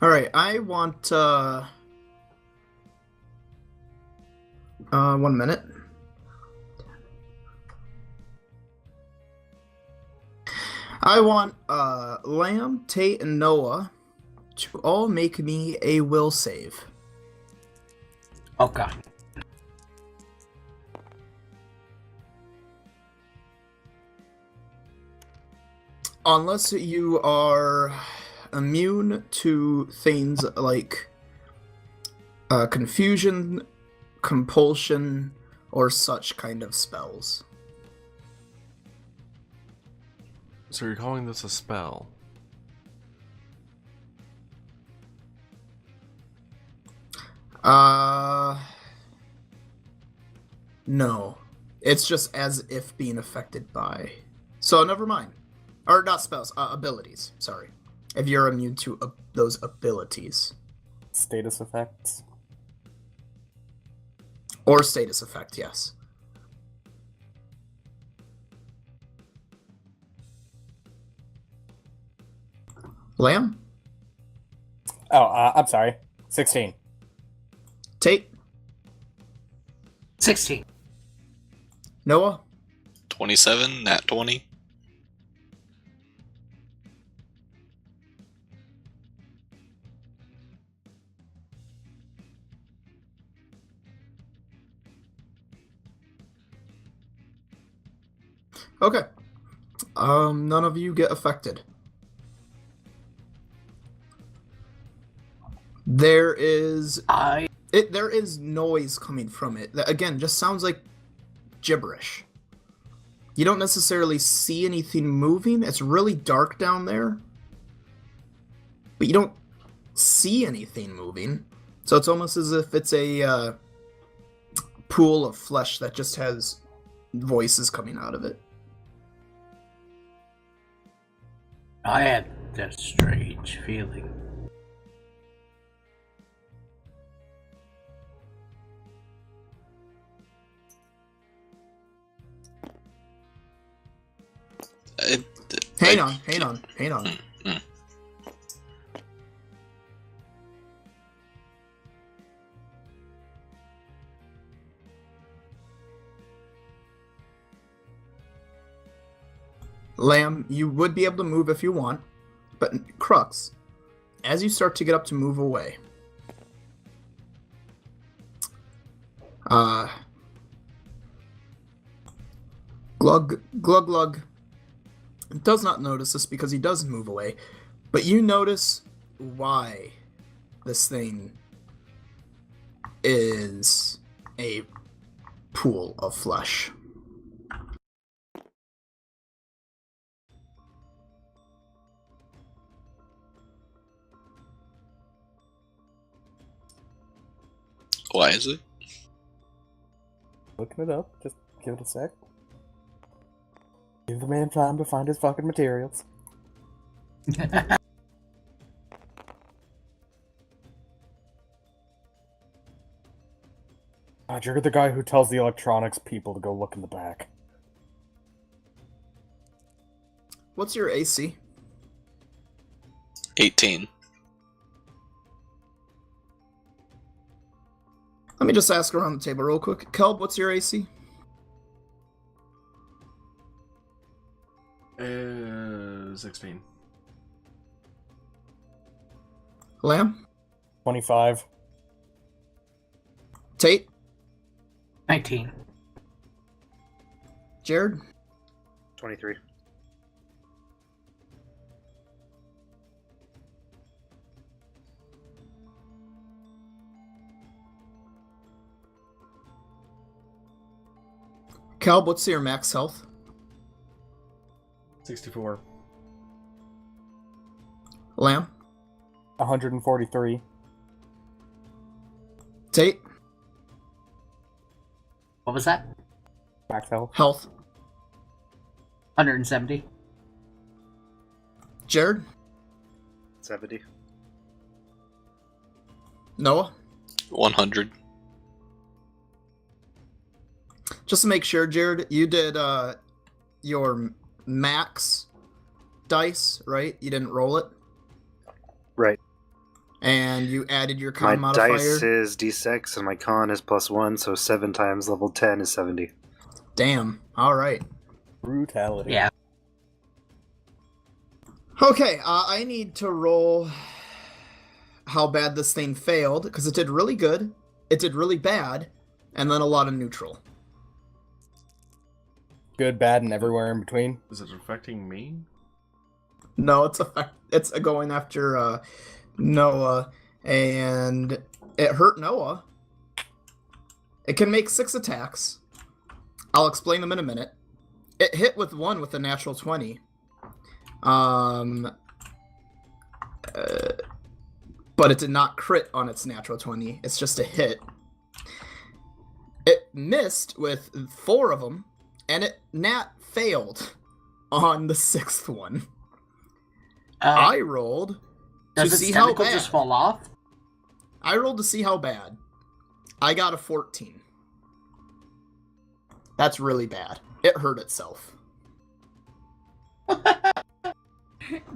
Alright, I want, 1 minute. I want, Lamb, Tate, and Noah to all make me a will save. Oh god. Unless you are immune to things like confusion, compulsion, or such kind of spells. So you're calling this a spell? No. It's just as if being affected by. So never mind. Or not spells, abilities. Sorry. If you're immune to those abilities. Status effects. Or status effect, yes. Lamb? Oh, I'm sorry. 16. Tate? 16. Noah? 27, nat 20. Okay. None of you get affected. There is noise coming from it that again just sounds like gibberish. You don't necessarily see anything moving. It's really dark down there. But you don't see anything moving. So it's almost as if it's a pool of flesh that just has voices coming out of it. I had that strange feeling. Hang on. Mm. Lamb, you would be able to move if you want, but Crux, as you start to get up to move away, Glug does not notice this because he does move away, but you notice why this thing is a pool of flesh. Why is it? Looking it up. Just give it a sec. Give the man time to find his fucking materials. God, you're the guy who tells the electronics people to go look in the back. What's your AC? 18. Let me just ask around the table real quick. Kelb, what's your AC? 16. Lamb? 25. Tate? 19. Jared? 23. Kelb, what's your max health? 64. Lamb? 143. Tate? What was that? Max health. Health. 170. Jared? 70. Noah? 100. Just to make sure, Jared, you did your max dice, right? You didn't roll it? Right. And you added your My con modifier. dice is d6 and my con is +1, so 7 times level 10 is 70. Damn. All right. Brutality. Yeah. Okay, I need to roll how bad this thing failed, because it did really good, it did really bad, and then a lot of neutral. Good, bad, and everywhere in between. Is it affecting me? No, it's going after Noah, and it hurt Noah. It can make 6 attacks. I'll explain them in a minute. It hit with 1 with a natural 20. But it did not crit on its natural 20. It's just a hit. It missed with 4 of them, and it failed on the 6th one. I rolled to Does see its how tentacle bad. just fall off? I rolled to see how bad. I got a 14. That's really bad. It hurt itself. Does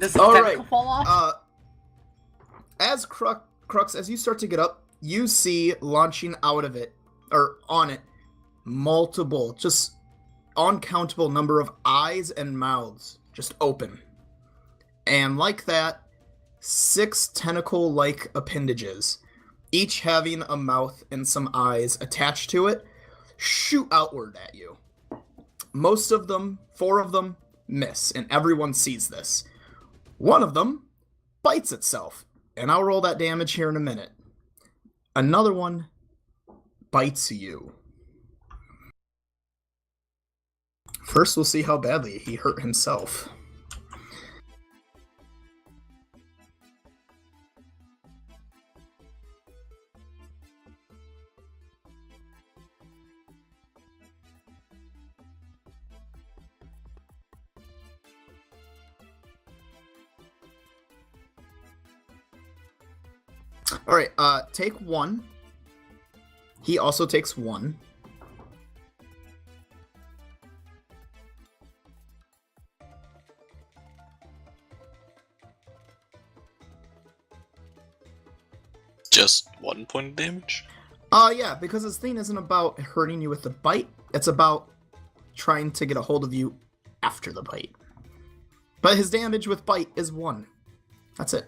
its All tentacle right. fall off? As Crux, as you start to get up, you see launching out of it, or on it, multiple, just uncountable number of eyes and mouths just open. And like that, 6 tentacle-like appendages, each having a mouth and some eyes attached to it, shoot outward at you. Most of them, 4 of them, miss, and everyone sees this. One of them bites itself, and I'll roll that damage here in a minute. Another one bites you. First, we'll see how badly he hurt himself. Alright, take 1. He also takes 1. Just 1 point of damage? Yeah, because this thing isn't about hurting you with the bite, it's about trying to get a hold of you after the bite. But his damage with bite is 1. That's it.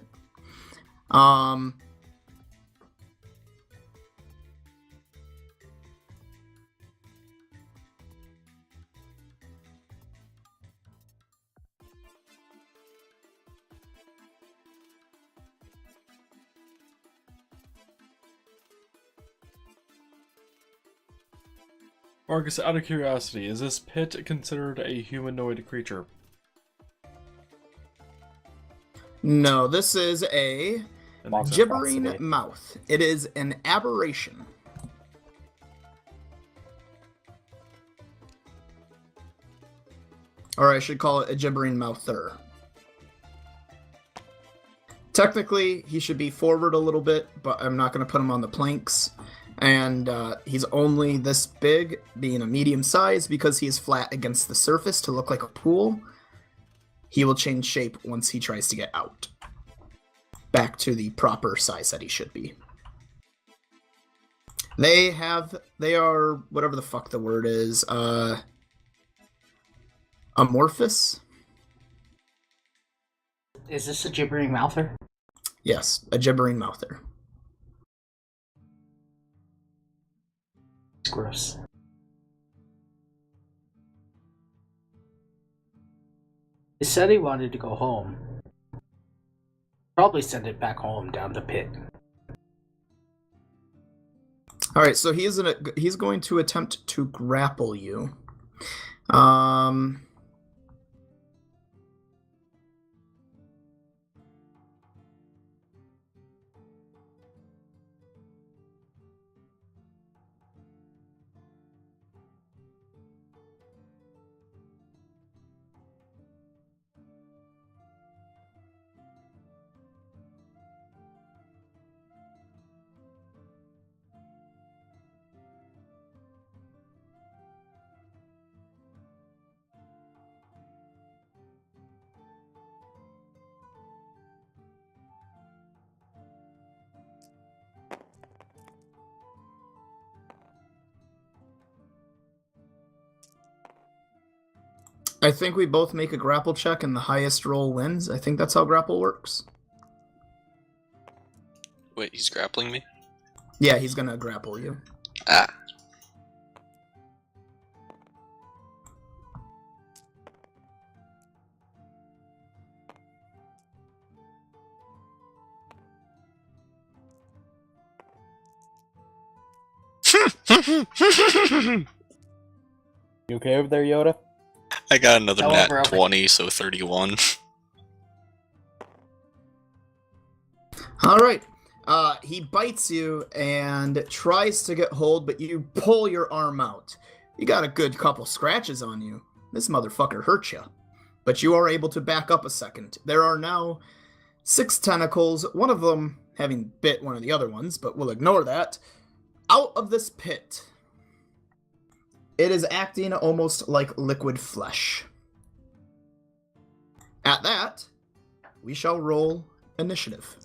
Marcus, out of curiosity, is this pit considered a humanoid creature? No, this is a Monster gibbering atrocity. mouth. It is an aberration. Or I should call it a gibbering mouther. Technically, he should be forward a little bit, but I'm not going to put him on the planks. And he's only this big, being a medium size, because he is flat against the surface to look like a pool. He will change shape once he tries to get out. Back to the proper size that he should be. They are, whatever the fuck the word is, amorphous? Is this a gibbering mouther? Yes, a gibbering mouther. It's gross. He said he wanted to go home. Probably send it back home down the pit. All right, so he's going to attempt to grapple you. I think we both make a grapple check and the highest roll wins. I think that's how grapple works. Wait, he's grappling me? Yeah, he's gonna grapple you. Ah. You okay over there, Yoda? I got another No, nat bro. 20, so 31. All right. He bites you and tries to get hold, but you pull your arm out. You got a good couple scratches on you. This motherfucker hurt you. But you are able to back up a second. There are now 6 tentacles, one of them having bit one of the other ones, but we'll ignore that, out of this pit. It is acting almost like liquid flesh. At that, we shall roll initiative.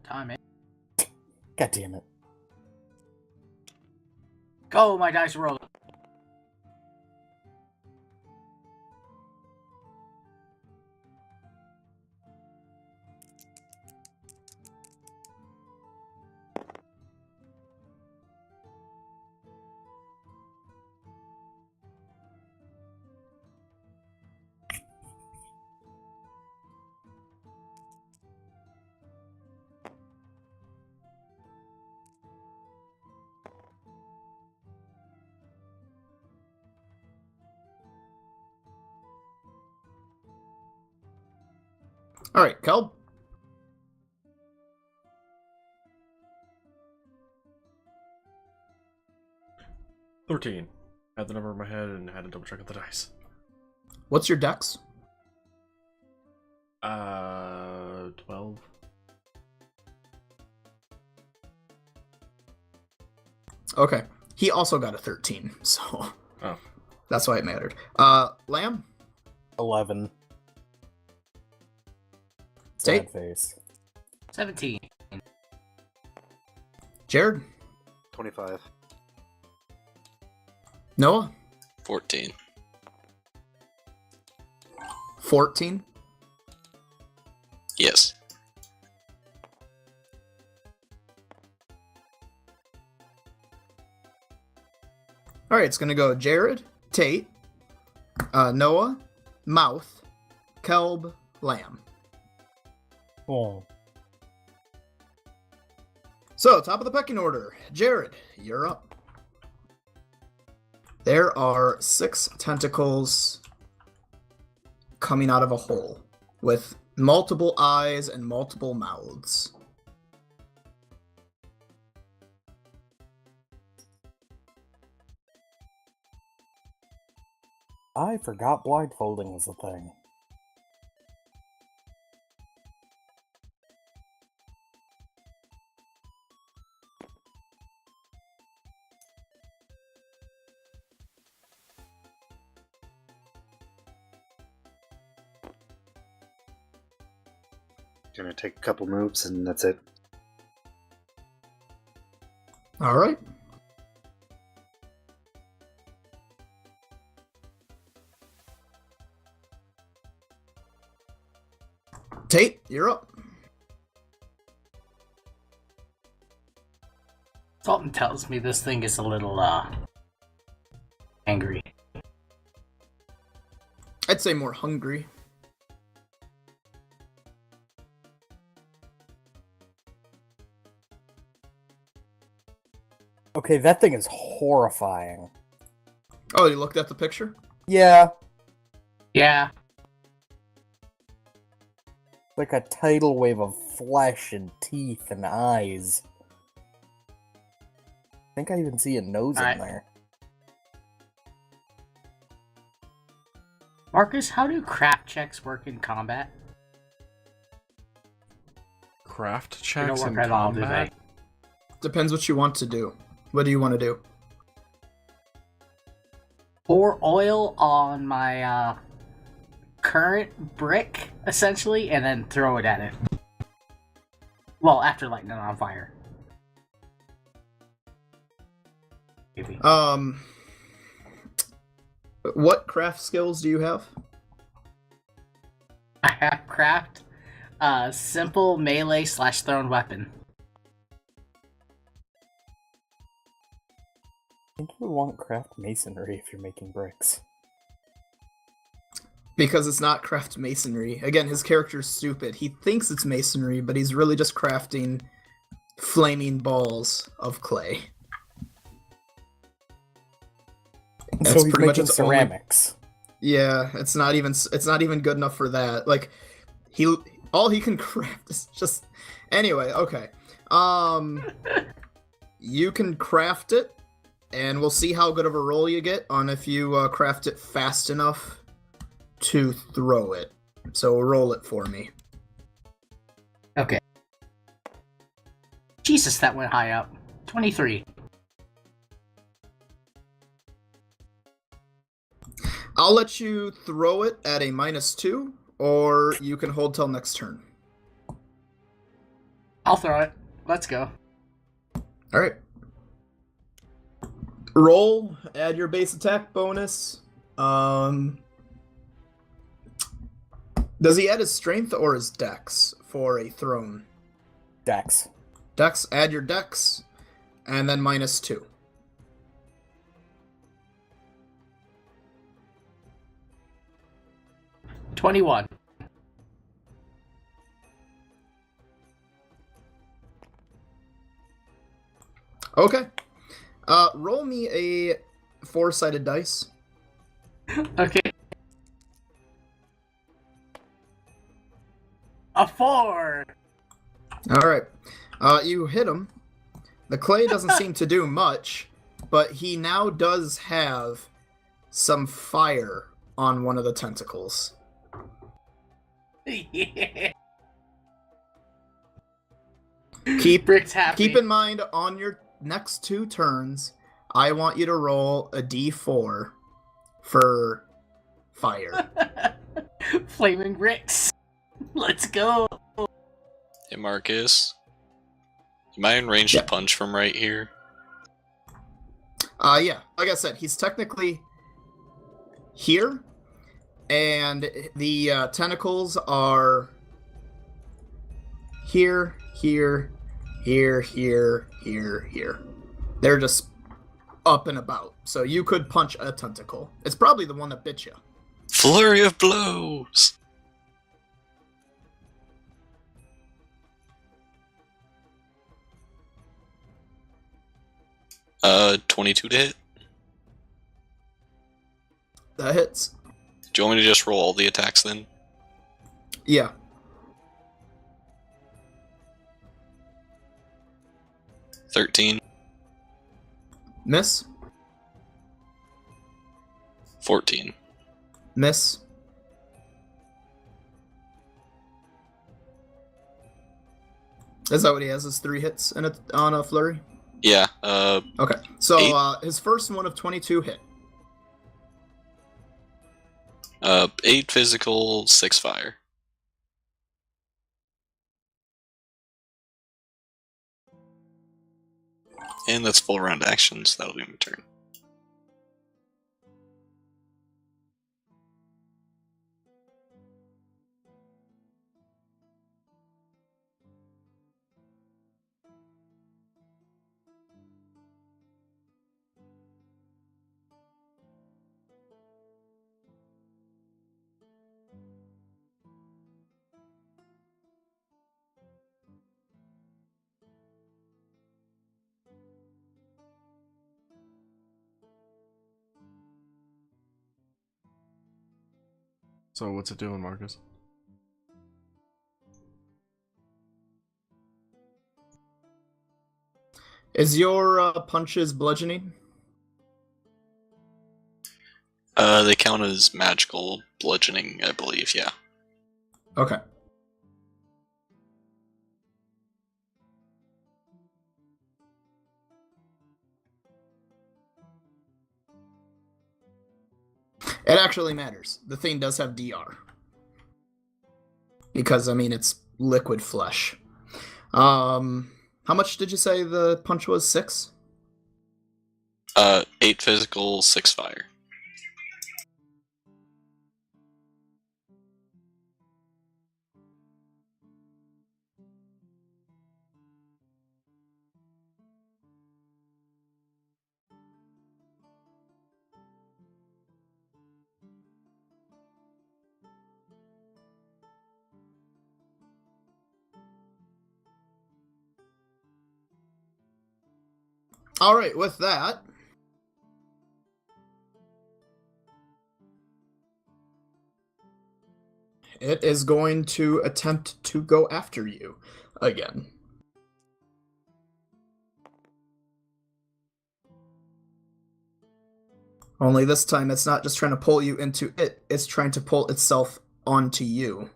Time it. God damn it. Go, my dice roll. All right, Kelb. $13. Had the number in my head and had to double check on the dice. What's your dex? 12. Okay. He also got a 13, so Oh. that's why it mattered. Lamb? 11. Tate? Sad face. 17. Jared? 25. Noah? 14. 14? Yes. All right, it's going to go Jared, Tate, Noah, Mouth, Kelb, Lamb. Oh. So, top of the pecking order. Jared, you're up. There are 6 tentacles coming out of a hole with multiple eyes and multiple mouths. I forgot blindfolding was a thing. Gonna take a couple moves and that's it. All right. Tate, you're up. Something tells me this thing is a little, angry. I'd say more hungry. Okay, that thing is horrifying. Oh, you looked at the picture? Yeah, Yeah. like a tidal wave of flesh and teeth and eyes. I think I even see a nose Alright. in there. Marcus, how do craft checks work in combat? Craft They checks don't in work at all, do combat? they? Depends what you want to do. What do you want to do? Pour oil on my, current brick, essentially, and then throw it at it. Well, after lighting it on fire. Maybe. What craft skills do you have? I have craft, simple melee / thrown weapon. I think you would want craft masonry if you're making bricks. Because it's not craft masonry. Again, his character's stupid. He thinks it's masonry, but he's really just crafting flaming balls of clay. So he's making ceramics. Yeah, it's not even good enough for that. Like all he can craft is just anyway, okay. You can craft it, and we'll see how good of a roll you get on if you craft it fast enough to throw it. So roll it for me. Okay. Jesus, that went high up. 23. I'll let you throw it at a -2, or you can hold till next turn. I'll throw it. Let's go. Alright. Roll, add your base attack bonus. Does he add his strength or his dex for a thrown? Dex. Dex, add your dex, and then -2. $21. Okay. Roll me a 4-sided dice. Okay. A 4! Alright. You hit him. The clay doesn't seem to do much, but he now does have some fire on one of the tentacles. Yeah. Keep Brick's happy. in mind, on your next 2 turns, I want you to roll a d4 for fire. Flaming bricks. Let's go. Hey Marcus, am I in range to punch from right here? Yeah. Like I said, he's technically here, and the tentacles are here, here, here, here, here. They're just up and about. So you could punch a tentacle. It's probably the one that bit you. Flurry of blows! 22 to hit. That hits. Do you want me to just roll all the attacks then? Yeah. $13. Miss. 14. Miss. Is that what he has? His 3 hits on a flurry? Yeah, Okay. So 8. His first one of 22 hit. 8 physical, 6 fire. And that's full round actions, that'll be my turn. So what's it doing, Marcus? Is your punches bludgeoning? They count as magical bludgeoning, I believe, yeah. Okay. It actually matters. The thing does have DR. Because, I mean, it's liquid flesh. How much did you say the punch was? 6? 8 physical, 6 fire. Alright, with that... it is going to attempt to go after you again. Only this time it's not just trying to pull you into it, it's trying to pull itself onto you.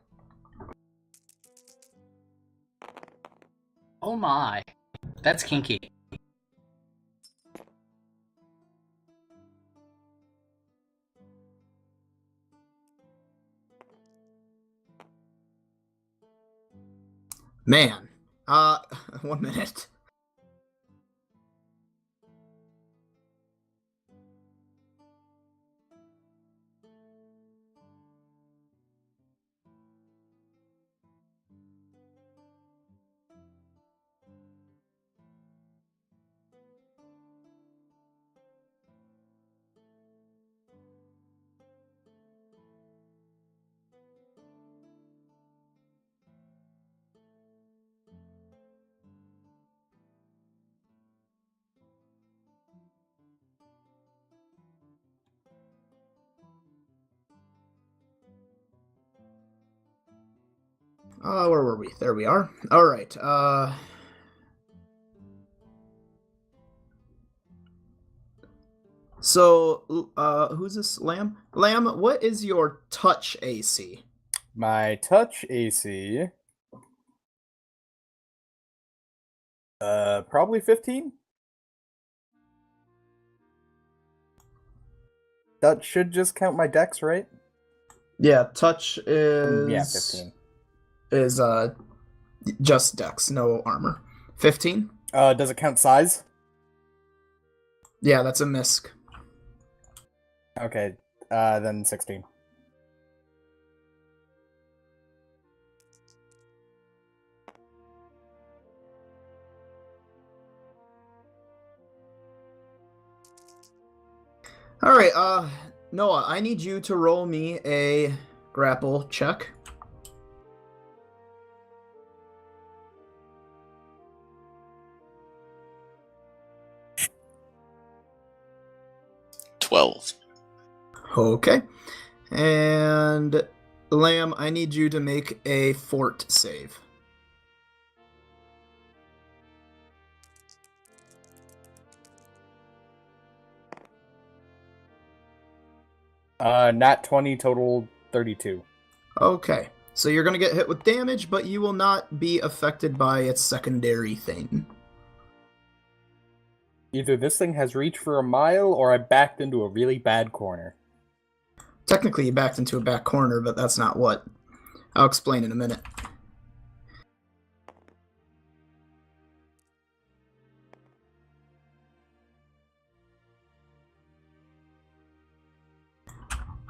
Oh my. That's kinky. Man. 1 minute. Where were we? There we are. Alright, So, who's this? Lamb? Lamb, what is your touch AC? My touch AC. Probably 15? That should just count my dex, right? Yeah, touch is... Yeah, 15. Is, just dex, no armor. 15? Does it count size? Yeah, that's a misc. Okay, then 16. Alright, Noah, I need you to roll me a grapple check. Okay. And Lamb, I need you to make a fort save. Nat 20, total 32. Okay. So you're gonna get hit with damage, but you will not be affected by its secondary thing. Either this thing has reach for a mile, or I backed into a really bad corner. Technically, you backed into a back corner, but that's not what. I'll explain in a minute.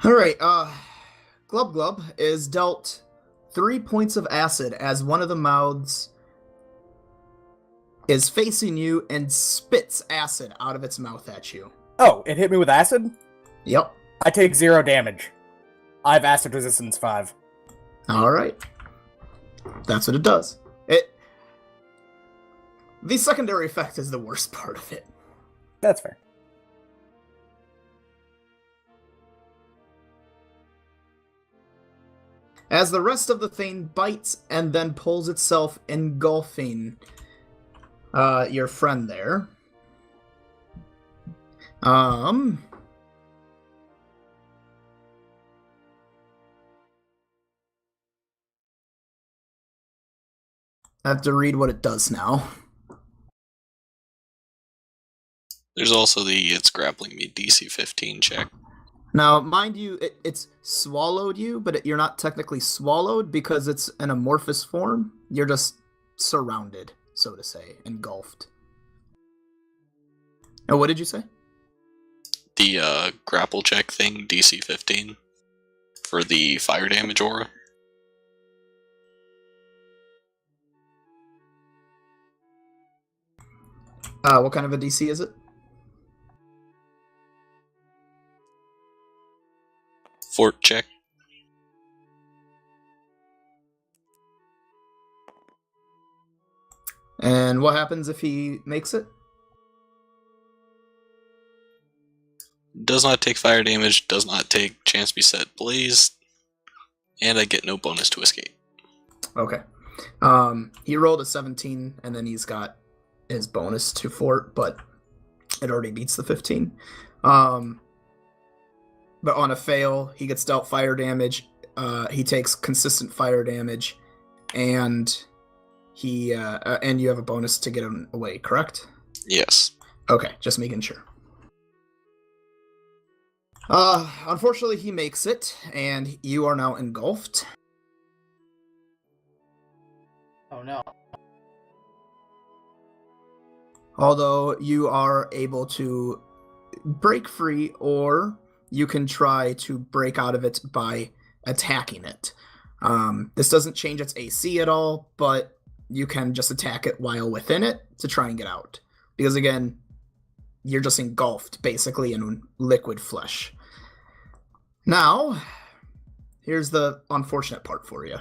Alright, Glub Glub is dealt 3 points of acid as one of the mouths is facing you and spits acid out of its mouth at you. Oh, it hit me with acid? Yep. I take 0 damage. I have acid resistance 5. Alright. That's what it does. The secondary effect is the worst part of it. That's fair. As the rest of the thing bites and then pulls itself, engulfing your friend there. I have to read what it does now. There's also the it's grappling me DC 15 check. Now, mind you, it's swallowed you, but you're not technically swallowed because it's an amorphous form. You're just surrounded, so to say, engulfed. And what did you say? The grapple check thing, DC 15, for the fire damage aura. What kind of a DC is it? Fort check. And what happens if he makes it? does not take fire damage, does not take chance to be set blaze, and I get no bonus to escape. Okay. He rolled a 17, and then he's got his bonus to fort, but it already beats the 15. But on a fail, he gets dealt fire damage. He takes consistent fire damage, and and you have a bonus to get him away, correct? Yes. Okay, just making sure. Unfortunately, he makes it, and you are now engulfed. Oh no. Although you are able to break free, or you can try to break out of it by attacking it. This doesn't change its AC at all, but you can just attack it while within it to try and get out. Because again, you're just engulfed basically in liquid flesh. Now, here's the unfortunate part for you.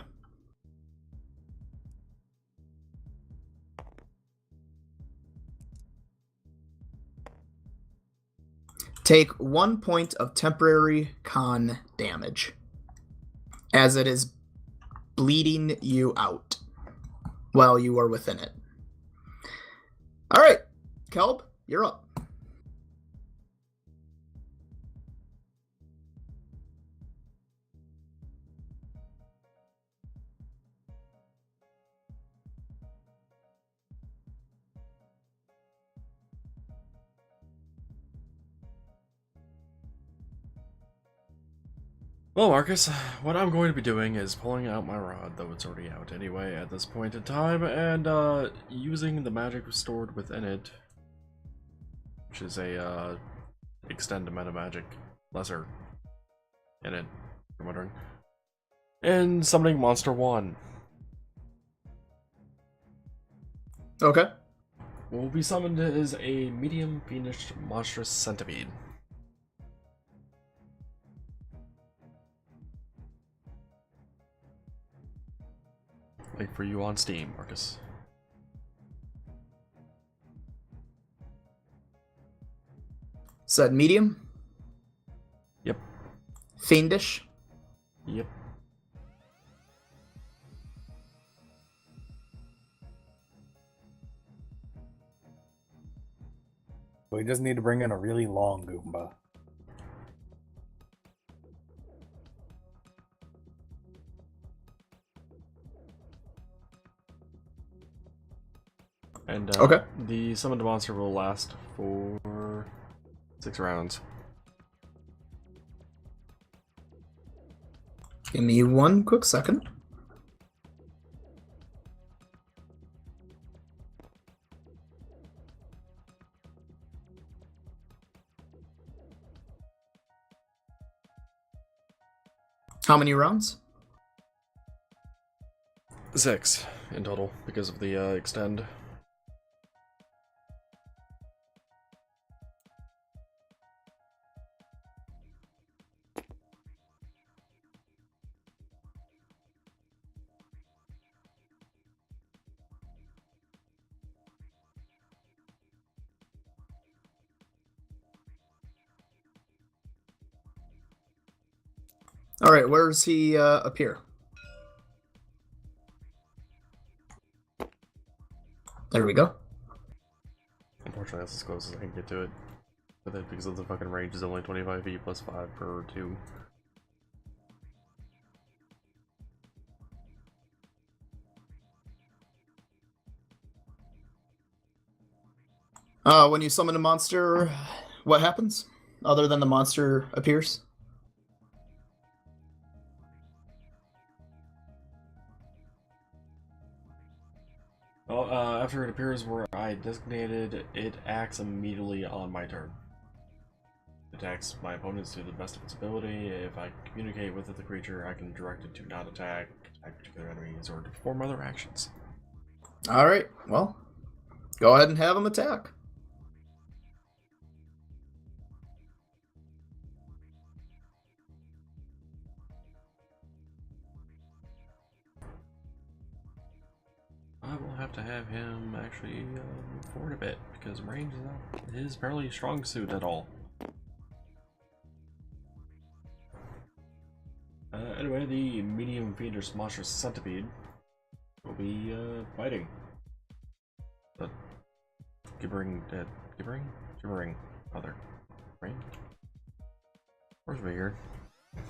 Take 1 point of temporary con damage, as it is bleeding you out while you are within it. Alright, Kelb, you're up. Well, Marcus, what I'm going to be doing is pulling out my rod, though it's already out anyway at this point in time, and using the magic stored within it, which is a extend meta magic, lesser in it, if you're wondering, and summoning Monster 1. Okay. What will be summoned is a medium fiendish monstrous centipede. Wait for you on Steam, Marcus. Said medium? Yep. Fiendish? Yep. We just need to bring in a really long Goomba. And Okay. The summoned monster will last for 6 rounds. Give me 1 quick second. How many rounds? 6 in total because of the extend. Alright, where does he appear? There we go. Unfortunately, that's as close as I can get to it. With it because of the fucking range is only 25 feet plus 5 per 2. When you summon a monster, what happens? Other than the monster appears? Well, after it appears where I designated, it acts immediately on my turn. It attacks my opponents to the best of its ability. If I communicate with the creature, I can direct it to not attack particular enemies, or to perform other actions. Alright, well, go ahead and have him attack. I will have to have him actually move forward a bit, because range is not his fairly strong suit at all. anyway, the medium feeder's monstrous centipede will be biting. The gibbering other brain. Where's weird?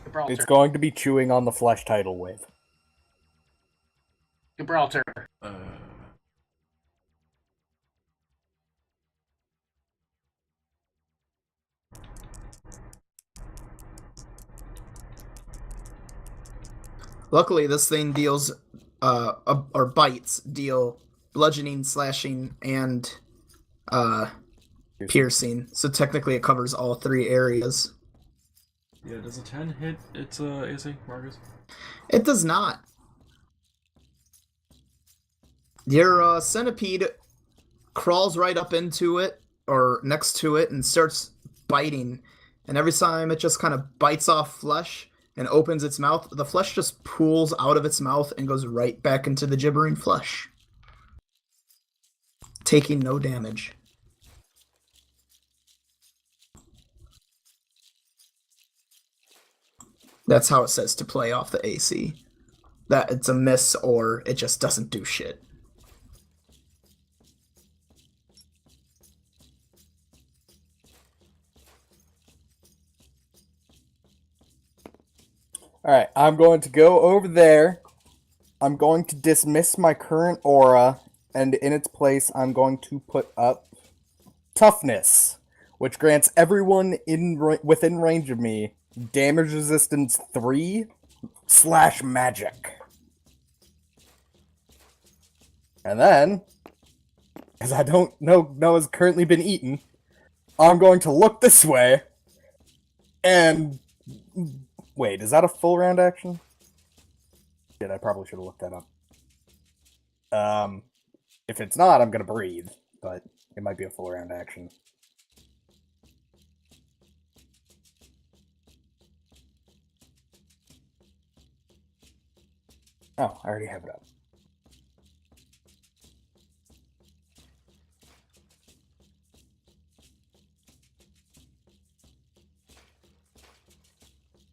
Gibraltar. It's going to be chewing on the flesh tidal wave. Gibraltar. Luckily, this thing deals, or bites, deal bludgeoning, slashing, and piercing. So technically, it covers all 3 areas. Yeah, does a 10 hit its AC, Marcus? It does not. Your centipede crawls right up into it, or next to it, and starts biting. And every time it just kind of bites off flesh and opens its mouth, the flesh just pools out of its mouth and goes right back into the gibbering flesh, taking no damage. That's how it says to play off the AC. That it's a miss or it just doesn't do shit. Alright, I'm going to go over there. I'm going to dismiss my current aura, and in its place, I'm going to put up Toughness, which grants everyone within range of me damage resistance 3/magic. And then, as I don't know Noah's currently been eaten, I'm going to look this way, and... Wait, is that a full round action? Shit, I probably should have looked that up. If it's not, I'm gonna breathe, but it might be a full round action. Oh, I already have it up.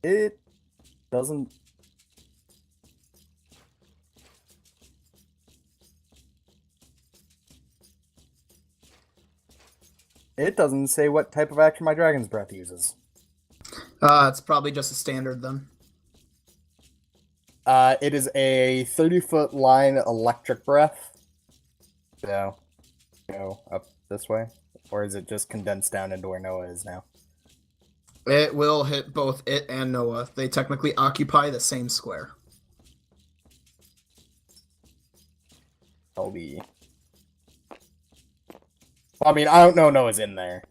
It doesn't... It doesn't say what type of action my Dragon's Breath uses. It's probably just a standard then. It is a 30-foot line electric breath. So, go up this way. Or is it just condensed down into where Noah is now? It will hit both it and Noah. They technically occupy the same square. Toby. Well, I mean, I don't know Noah's in there,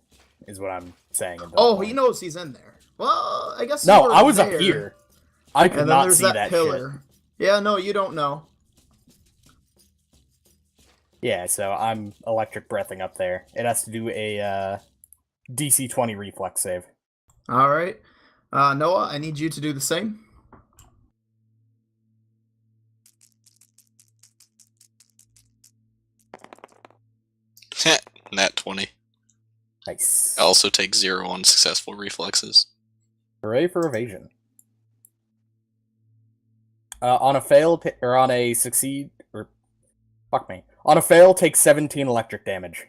is what I'm saying. Oh, he knows he's in there. Well, I guess No, you were I was there. up here. I could And then not there's see that pillar. shit. Yeah, no, you don't know. Yeah, so I'm electric breathing up there. It has to do a DC 20 reflex save. All right. Noah, I need you to do the same. Nat 20. Nice. I also take 0 on successful reflexes. Hooray for evasion. On a fail, or on a succeed, or fuck me. On a fail, take 17 electric damage.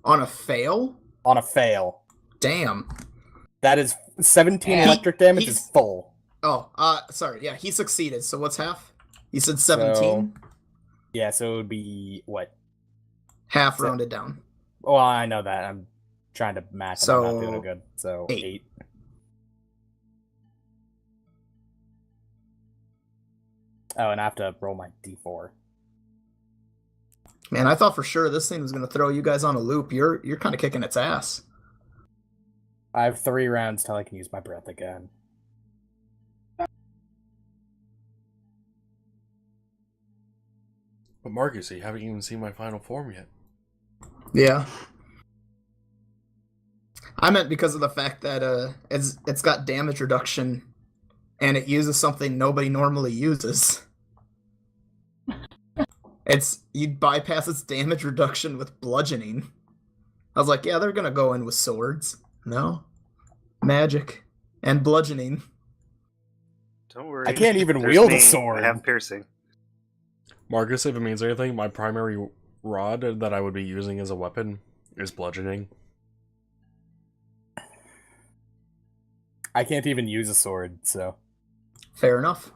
On a fail? On a fail. Damn. That is 17 electric damage is full. Oh, sorry. Yeah, he succeeded. So what's half? You said 17? Yeah, so it would be, what? Half rounded down. Well, I know that. I'm trying to match. So, I'm not doing it good. So, 8. 8. Oh, and I have to roll my d4. Man, I thought for sure this thing was going to throw you guys on a loop. You're kind of kicking its ass. I have 3 rounds till I can use my breath again. But Marcus, you haven't even seen my final form yet. Yeah. I meant because of the fact that it's got damage reduction and it uses something nobody normally uses. You'd bypass its damage reduction with bludgeoning. I was like, yeah, they're gonna go in with swords. No. Magic. And bludgeoning. Don't worry. I can't even There's wield a me. sword. I have piercing. Marcus, if it means anything, my primary rod that I would be using as a weapon is bludgeoning. I can't even use a sword, so. Fair enough.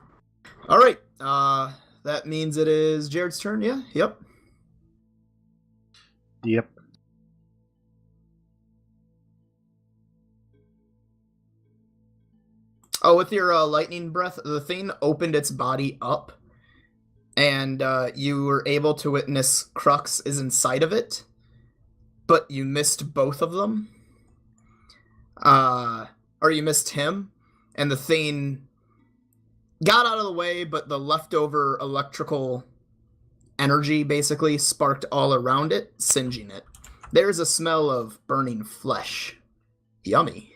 All right. That means it is Jared's turn. Yeah. Yep. Yep. Oh, with your lightning breath, the thing opened its body up, and you were able to witness Crux is inside of it, but you missed both of them. Or you missed him, and the thing got out of the way, but the leftover electrical energy basically sparked all around it, singeing it. There's a smell of burning flesh. Yummy.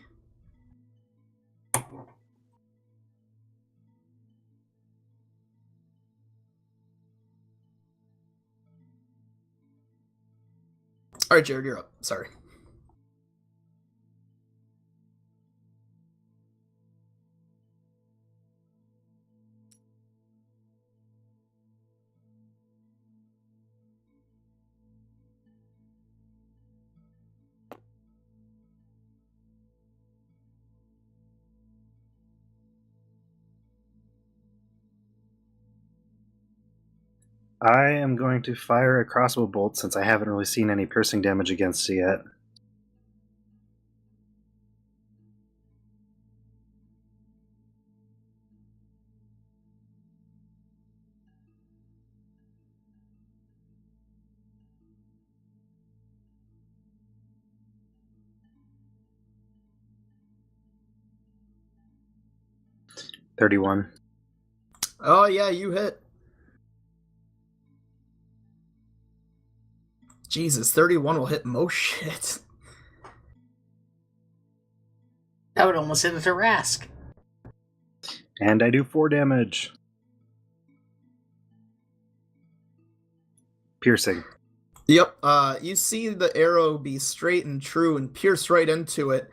All right, Jared, you're up. Sorry. I am going to fire a crossbow bolt since I haven't really seen any piercing damage against it yet. $31. Oh, yeah, you hit. Jesus, 31 will hit most shit. That would almost hit a Tarask. And I do 4 damage. Piercing. Yep, you see the arrow be straight and true and pierce right into it,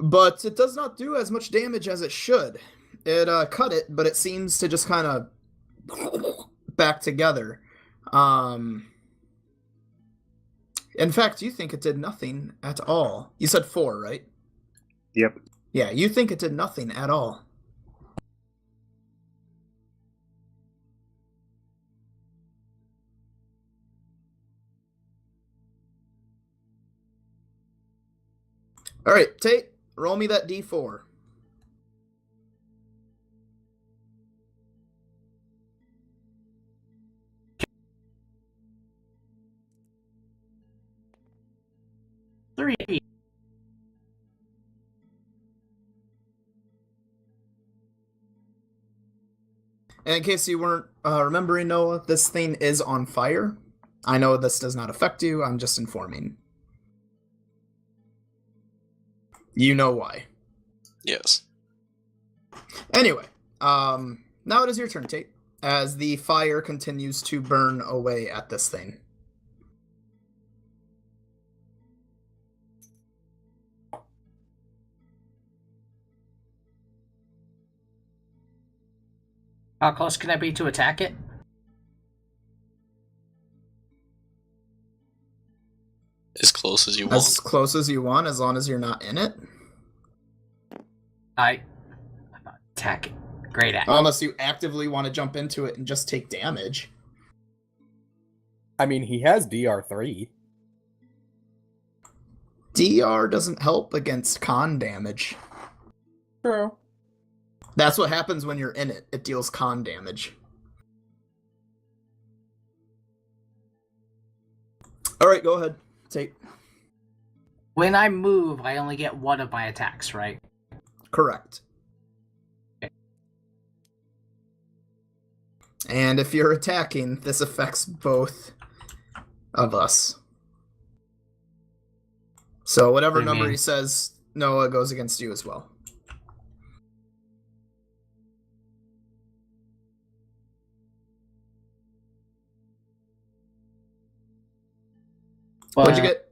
but it does not do as much damage as it should. It cut it, but it seems to just kind of back together. In fact, you think it did nothing at all. You said 4, right? Yep. Yeah, you think it did nothing at all. All right, Tate, roll me that D4. Three. And in case you weren't remembering, Noah, this thing is on fire. I know this does not affect you. I'm just informing. You know why. Yes. Anyway, now it is your turn, Tate, as the fire continues to burn away at this thing. How close can I be to attack it? As close as you want. As close as you want, as long as you're not in it. I'm not attacking. Great act. Unless you actively want to jump into it and just take damage. I mean, he has DR3. DR doesn't help against con damage. True. That's what happens when you're in it. It deals con damage. Alright, go ahead. Tate. When I move, I only get one of my attacks, right? Correct. Okay. And if you're attacking, this affects both of us. So whatever What do you number mean? he says, Noah goes against you as well. What'd you get?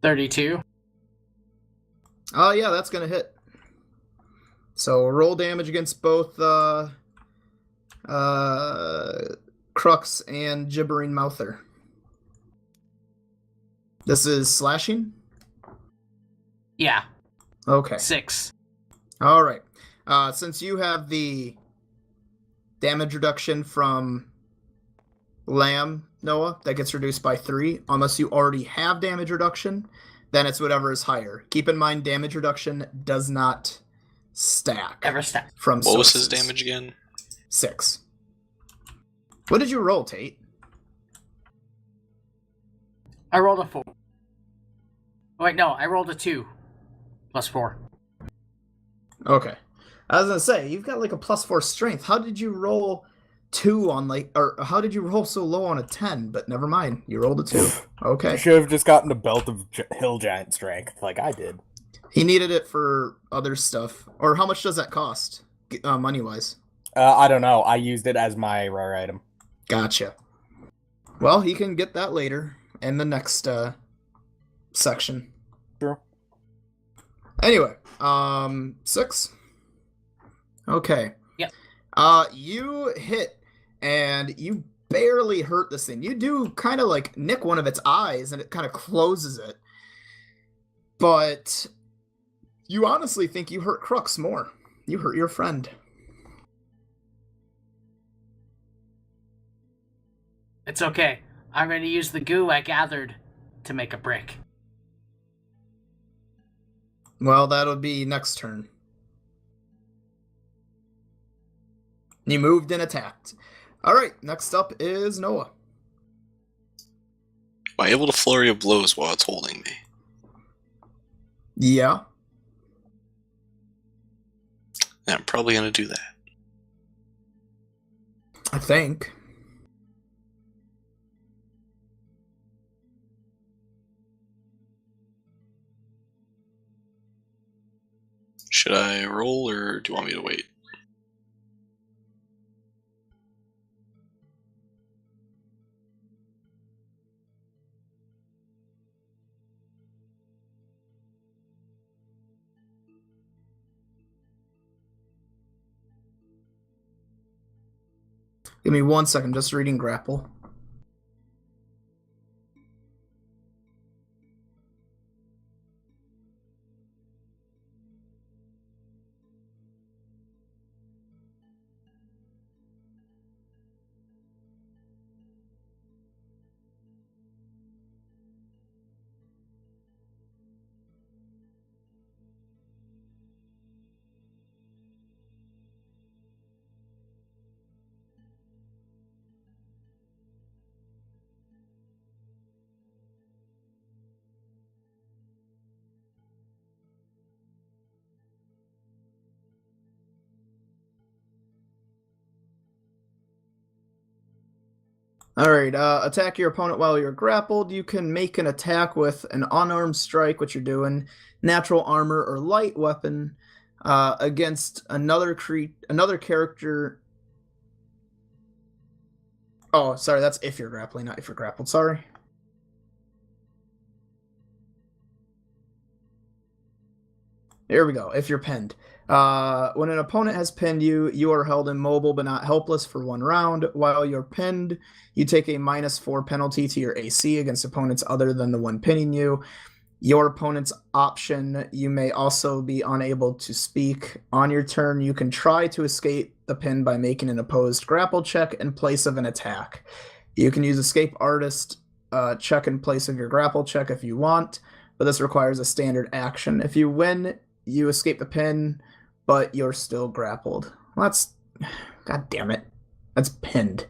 32. Oh, yeah, that's gonna hit. So roll damage against both Crux and Gibbering Mouther. This is slashing? Yeah, Okay. 6. Alright. Since you have the damage reduction from Lamb, Noah, that gets reduced by 3, unless you already have damage reduction, then it's whatever is higher. Keep in mind, damage reduction does not stack. Ever stack. From What was his sources. damage again? 6. What did you roll, Tate? I rolled a 4. Wait, no, I rolled a 2. Plus 4. Okay. I was gonna say, you've got like a +4 strength. How did you roll 2 on or how did you roll so low on a 10? But never mind, you rolled a 2. You Okay. should have just gotten a belt of hill giant strength, like I did. He needed it for other stuff. Or how much does that cost, money-wise? I don't know. I used it as my rare item. Gotcha. Well, he can get that later in the next section. Sure. Anyway, 6. Okay. Yep. You hit, and you barely hurt this thing. You do kind of like nick one of its eyes, and it kind of closes it. But you honestly think you hurt Crux more. You hurt your friend. It's okay. I'm going to use the goo I gathered to make a brick. Well, that'll be next turn. You moved and attacked. Alright, next up is Noah. Am I able to flurry of blows while it's holding me? Yeah. Yeah, I'm probably gonna do that. I think. Should I roll, or do you want me to wait? Give me 1 second, just reading grapple. Alright, attack your opponent while you're grappled. You can make an attack with an unarmed strike, which you're doing, natural armor or light weapon, against another character. Oh, sorry, that's if you're grappling, not if you're grappled, sorry. Here we go, if you're pinned. When an opponent has pinned you, you are held immobile but not helpless for 1 round. While you're pinned, you take a -4 penalty to your AC against opponents other than the one pinning you. Your opponent's option, you may also be unable to speak. On your turn, you can try to escape the pin by making an opposed grapple check in place of an attack. You can use Escape Artist check in place of your grapple check if you want, but this requires a standard action. If you win, you escape the pin, but you're still grappled. Well, that's... God damn it. That's pinned.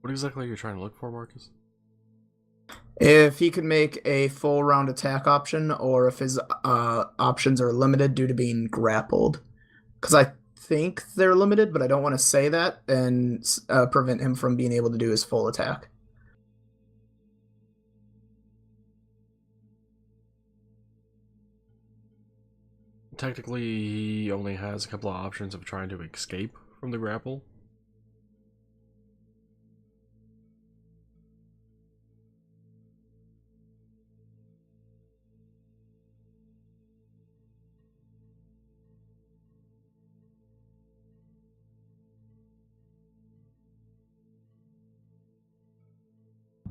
What exactly are you trying to look for, Marcus? If he could make a full round attack option, or if his options are limited due to being grappled. Because I think they're limited, but I don't want to say that and prevent him from being able to do his full attack. Technically, he only has a couple of options of trying to escape from the grapple.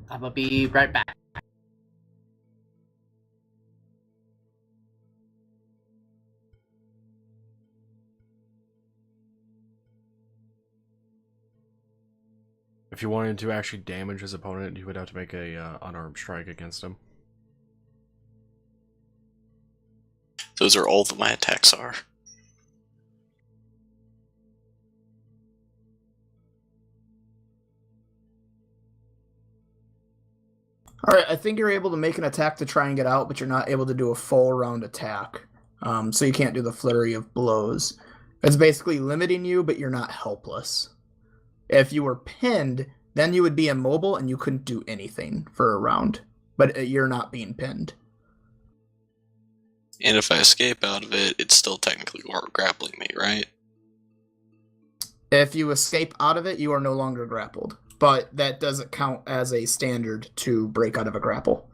I'm gonna be right back. If you wanted to actually damage his opponent, you would have to make a unarmed strike against him. Those are all that my attacks are. Alright, I think you're able to make an attack to try and get out, but you're not able to do a full round attack. So you can't do the flurry of blows. It's basically limiting you, but you're not helpless. If you were pinned, then you would be immobile and you couldn't do anything for a round. But you're not being pinned. And if I escape out of it, it's still technically grappling me, right? If you escape out of it, you are no longer grappled. But that doesn't count as a standard to break out of a grapple.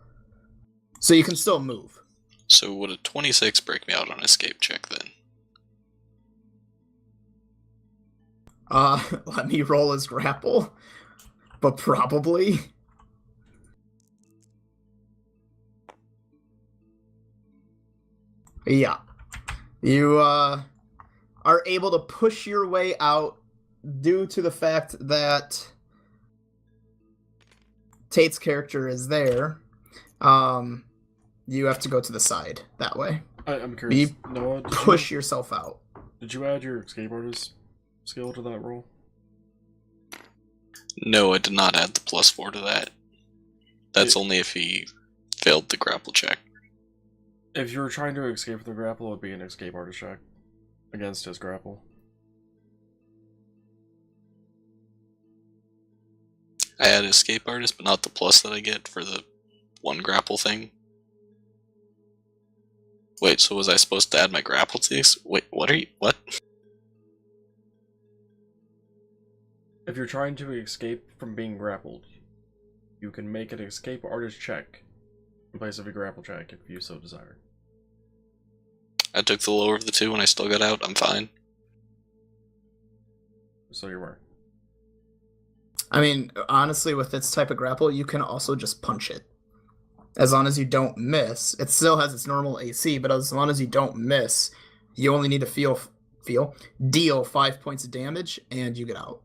So you can still move. So would a 26 break me out on escape check then? Let me roll his grapple. But probably. Yeah. You, are able to push your way out due to the fact that Tate's character is there. You have to go to the side that way. I'm curious. You Noah, push yourself out. Did you add your escape artist skill to that roll? No, I did not add the +4 to that. That's only if he failed the grapple check. If you were trying to escape with the grapple, it would be an escape artist check against his grapple. I add escape artist, but not the plus that I get for the one grapple thing. Wait, so was I supposed to add my grapple to this? Wait, what? If you're trying to escape from being grappled, you can make an escape artist check in place of a grapple check if you so desire. I took the lower of the two and I still got out, I'm fine. So you were. I mean, honestly, with this type of grapple, you can also just punch it. As long as you don't miss, it still has its normal AC, but as long as you don't miss, you only need to deal 5 points of damage, and you get out.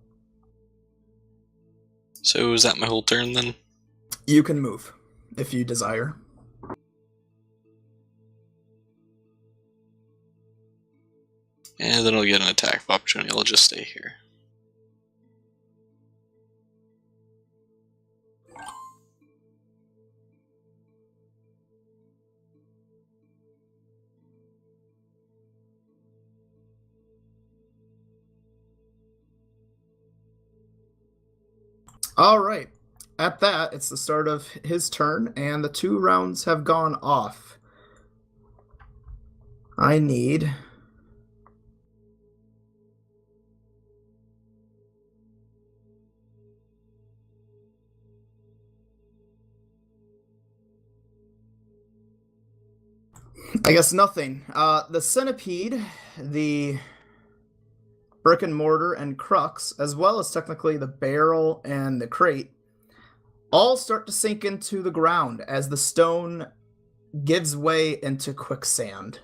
So is that my whole turn then? You can move, if you desire. And then I'll get an attack of opportunity, I'll just stay here. All right. At that, it's the start of his turn, and the 2 rounds have gone off. I need... I guess nothing. The centipede, the brick and mortar and crux, as well as technically the barrel and the crate, all start to sink into the ground as the stone gives way into quicksand,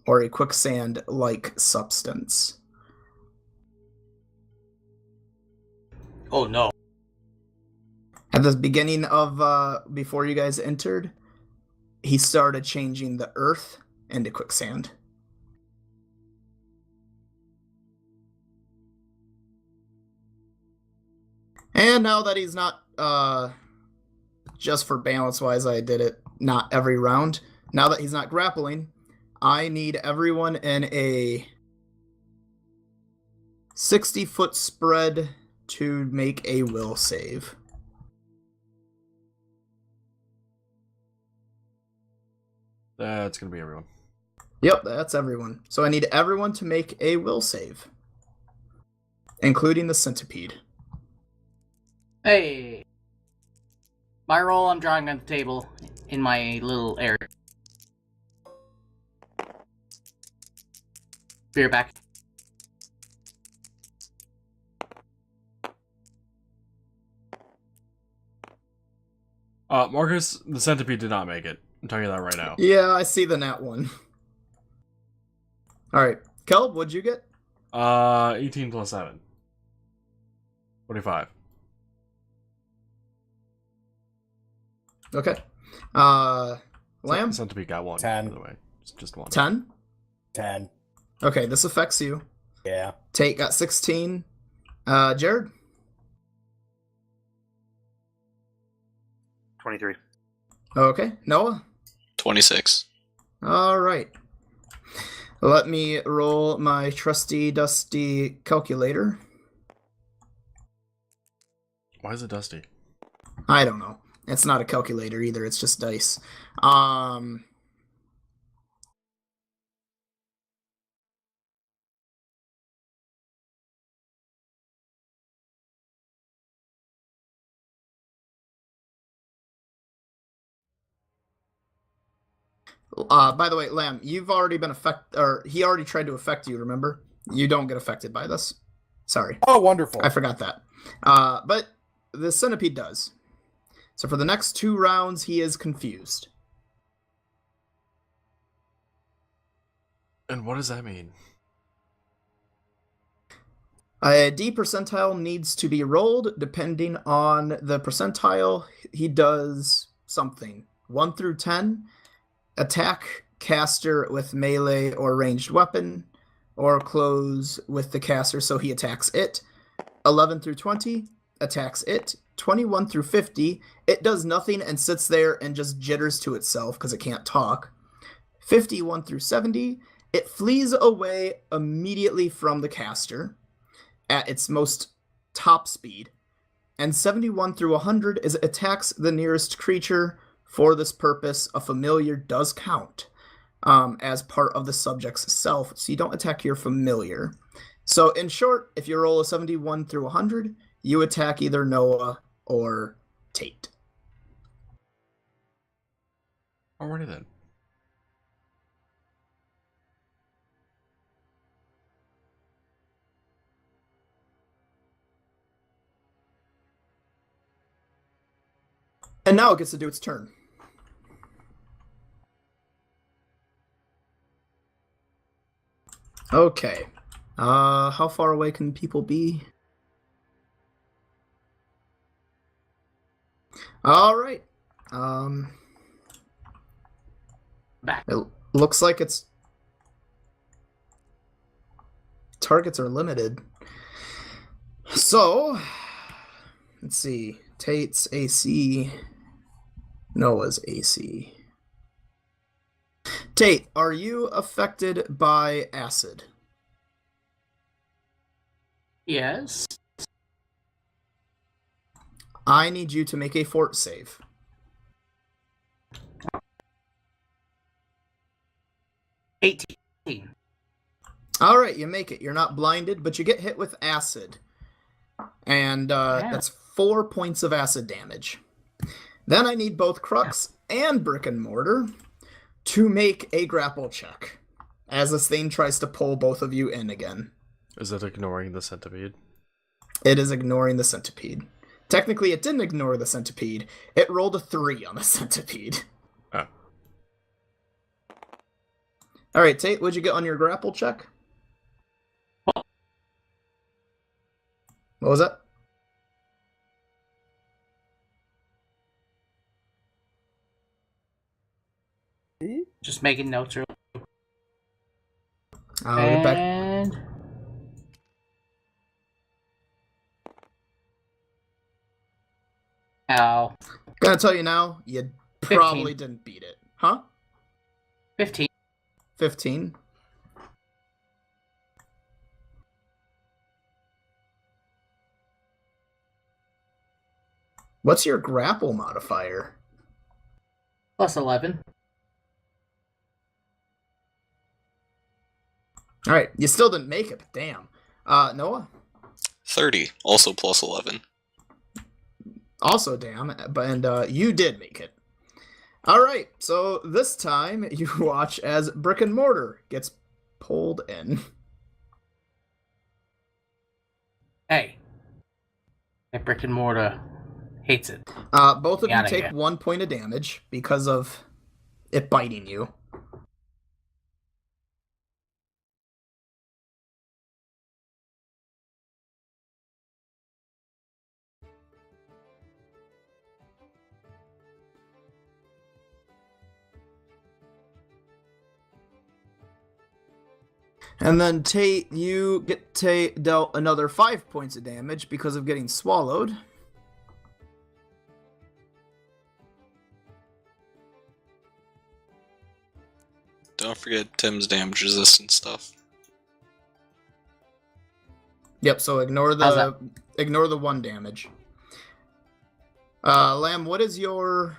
or a quicksand-like substance. Oh no. At the beginning of, before you guys entered, he started changing the earth into quicksand. And now that he's not, just for balance-wise, I did it not every round. Now that he's not grappling, I need everyone in a 60-foot spread to make a will save. That's gonna be everyone. Yep, that's everyone. So I need everyone to make a will save, including the centipede. Hey! My roll I'm drawing on the table in my little area. Beer back. Marcus, the centipede did not make it. I'm telling you that right now. Yeah, I see the nat one. Alright, Kelb, what'd you get? 18 plus 7. 25. Okay. Lamb? Centipede got 1, 10. by the way. Just 1. 10? 10. Okay, this affects you. Yeah. Tate got 16. Jared? 23. Okay. Noah? 26. Alright. Let me roll my trusty, dusty calculator. Why is it dusty? I don't know. It's not a calculator either, it's just dice. By the way, Lamb, you've already been affected, or he already tried to affect you, remember? You don't get affected by this. Sorry. Oh, wonderful. I forgot that. But the centipede does. So for the next 2 rounds, he is confused. And what does that mean? A D percentile needs to be rolled. Depending on the percentile, he does something. 1 through 10, attack caster with melee or ranged weapon, or close with the caster so he attacks it. 11 through 20, attacks it. 21 through 50, it does nothing and sits there and just jitters to itself because it can't talk. 51 through 70, it flees away immediately from the caster at its most top speed. And 71 through 100 is it attacks the nearest creature. For this purpose, a familiar does count as part of the subject's self, so you don't attack your familiar. So in short, if you roll a 71 through 100, you attack either Noah or Tate. Alrighty then. And now it gets to do its turn. Okay. How far away can people be? Alright. Back. It looks like it's... Targets are limited. So, let's see. Tate's AC. Noah's AC. Tate, are you affected by acid? Yes. I need you to make a fort save. $18. Alright, you make it. You're not blinded, but you get hit with acid. And that's 4 points of acid damage. Then I need both Crux and Brick and Mortar to make a grapple check, as this thing tries to pull both of you in again. Is it ignoring the centipede? It is ignoring the centipede. Technically, it didn't ignore the centipede. It rolled a 3 on the centipede. Oh. Alright, Tate, what'd you get on your grapple check? What was that? Just making notes. I'll get back. And Ow. Gonna tell you now, you probably didn't beat it. Huh? 15. 15? What's your grapple modifier? Plus 11. Alright, you still didn't make it, but damn. Noah? 30, also plus 11. Also damn, and you did make it. Alright, so this time you watch as Brick and Mortar gets pulled in. Hey. That brick and mortar hates it. Both of you Outta take here. 1 point of damage because of it biting you. And then Tate, you get dealt another 5 points of damage because of getting swallowed. Don't forget Tim's damage resistance stuff. Yep, so ignore How's the 1 damage. Lamb, what is your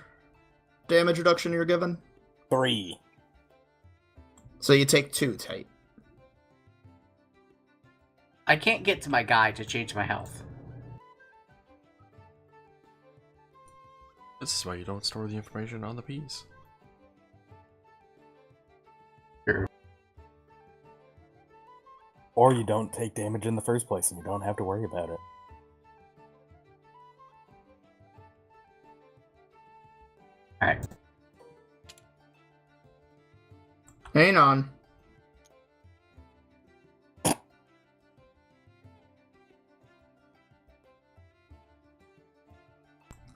damage reduction you're given? 3. So you take 2, Tate. I can't get to my guy to change my health. This is why you don't store the information on the piece. Or you don't take damage in the first place and you don't have to worry about it. Alright. Hang on.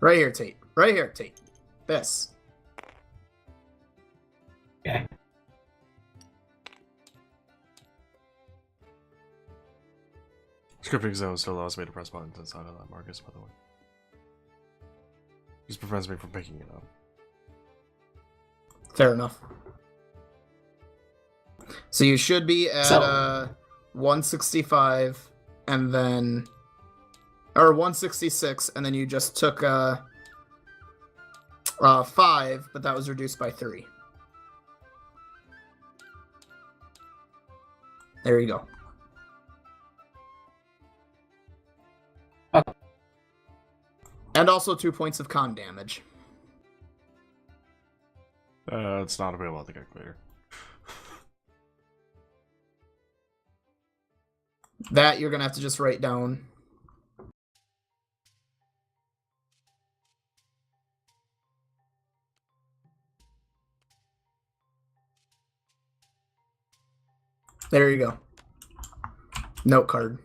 Right here, Tate. Right here, Tate. This. Okay. Scripting zone still allows me to press buttons inside of that, Marcus, by the way. Just prevents me from picking it up. Fair enough. So you should be at 165, and then... Or 166, and then you just took 5, but that was reduced by 3. There you go. Okay. And also 2 points of con damage. It's not available on the calculator. That you're gonna have to just write down. There you go. Note card.